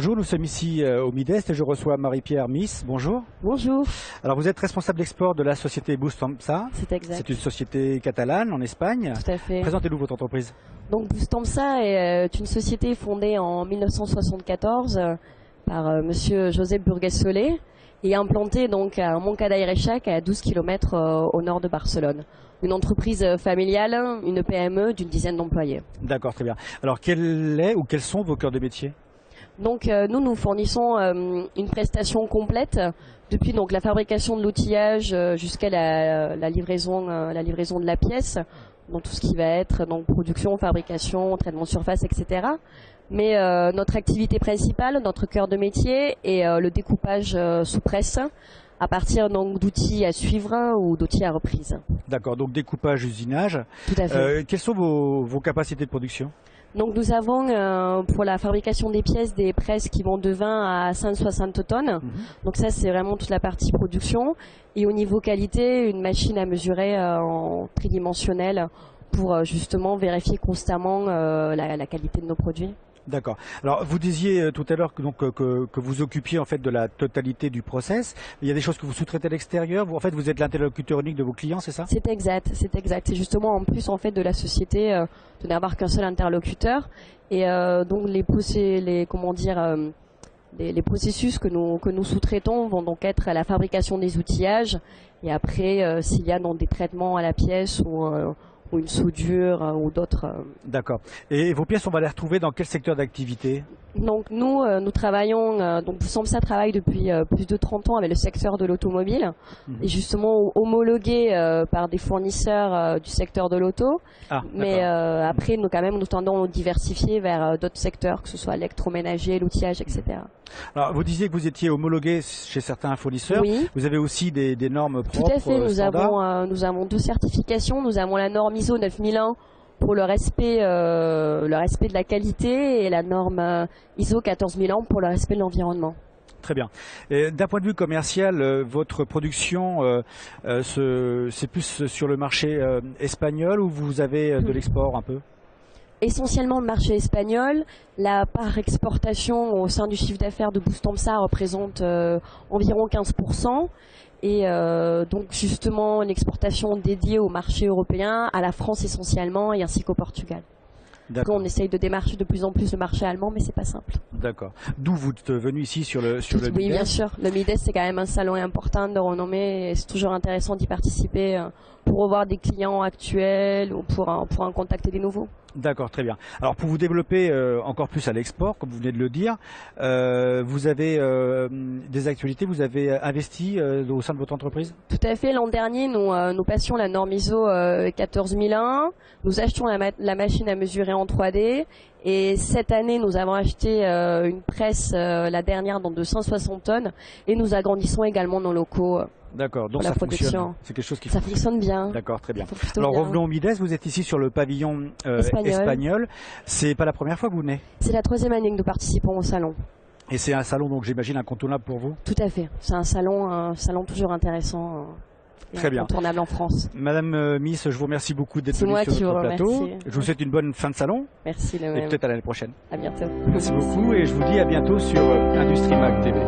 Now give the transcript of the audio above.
Bonjour, nous sommes ici au Midest et je reçois Marie-Pierre Miss. Bonjour. Bonjour. Alors vous êtes responsable d'export de la société Bustamsa. C'est exact. C'est une société catalane en Espagne. Tout à fait. Présentez-nous votre entreprise. Donc Bustamsa est une société fondée en 1974 par monsieur Josep Burgues-Solé et implantée donc à Montcada i Reixac à 12 km au nord de Barcelone. Une entreprise familiale, une PME d'une dizaine d'employés. D'accord, très bien. Alors quels sont vos cœurs de métier? Donc nous fournissons une prestation complète depuis donc la fabrication de l'outillage jusqu'à la livraison de la pièce, donc tout ce qui va être donc production, fabrication, traitement de surface, etc. Mais notre activité principale, notre cœur de métier est le découpage sous presse à partir donc d'outils à suivre ou d'outils à reprise. D'accord, donc découpage, usinage. Tout à fait. Quelles sont vos capacités de production? Donc nous avons pour la fabrication des pièces des presses qui vont de 20 à 160 tonnes. Donc ça c'est vraiment toute la partie production. Et au niveau qualité, une machine à mesurer en tridimensionnel pour justement vérifier constamment la qualité de nos produits. D'accord. Alors vous disiez tout à l'heure que vous occupiez en fait de la totalité du process. Il y a des choses que vous sous-traitez à l'extérieur. En fait, vous êtes l'interlocuteur unique de vos clients, c'est ça? C'est exact, c'est exact. C'est justement en plus en fait de la société de n'avoir qu'un seul interlocuteur et donc les processus que nous sous-traitons vont donc être à la fabrication des outillages et après s'il y a donc des traitements à la pièce ou une soudure ou d'autres. D'accord. Et vos pièces, on va les retrouver dans quel secteur d'activité? Donc nous travaillons, donc Bustamsa travaille depuis plus de 30 ans avec le secteur de l'automobile et justement homologué par des fournisseurs du secteur de l'auto. Mais après nous tendons à diversifier vers d'autres secteurs, que ce soit l'électroménager, l'outillage, etc. Alors vous disiez que vous étiez homologué chez certains fournisseurs. Oui. Vous avez aussi des normes propres? Tout à fait. Nous avons deux certifications. Nous avons la norme ISO 9001 pour le respect de la qualité et la norme ISO 14001 pour le respect de l'environnement. Très bien. D'un point de vue commercial, votre production, c'est plus sur le marché espagnol ou vous avez de l'export un peu? Essentiellement le marché espagnol. La part exportation au sein du chiffre d'affaires de Bustamsa représente environ 15%. Et donc justement l'exportation dédiée au marché européen, à la France essentiellement et ainsi qu'au Portugal. D'accord. On essaye de démarcher de plus en plus le marché allemand, mais c'est pas simple. D'accord. D'où vous êtes venu ici sur le Oui, Midest? bien sûr. Le Midest, c'est quand même un salon important de renommée et c'est toujours intéressant d'y participer pour revoir des clients actuels ou pour en contacter des nouveaux. D'accord, très bien. Alors pour vous développer encore plus à l'export, comme vous venez de le dire, vous avez des actualités, vous avez investi au sein de votre entreprise? Tout à fait. L'an dernier, nous passions la norme ISO 14001, nous achetions la machine à mesurer en 3D et cette année, nous avons acheté une presse, la dernière, donc de 160 tonnes et nous agrandissons également nos locaux. D'accord, donc ça fonctionne. C'est quelque chose qui fonctionne bien. D'accord, très bien. Alors revenons au Midest, vous êtes ici sur le pavillon espagnol. C'est pas la première fois que vous venez? C'est la troisième année que nous participons au salon. Et c'est un salon donc j'imagine incontournable pour vous? Tout à fait. C'est un salon toujours intéressant. Très bien. Incontournable en France. Madame Miss, je vous remercie beaucoup d'être venue sur notre plateau. Je vous souhaite une bonne fin de salon. Merci de même. Et peut-être à l'année prochaine. À bientôt. Merci beaucoup et je vous dis à bientôt sur Industrie Mag TV.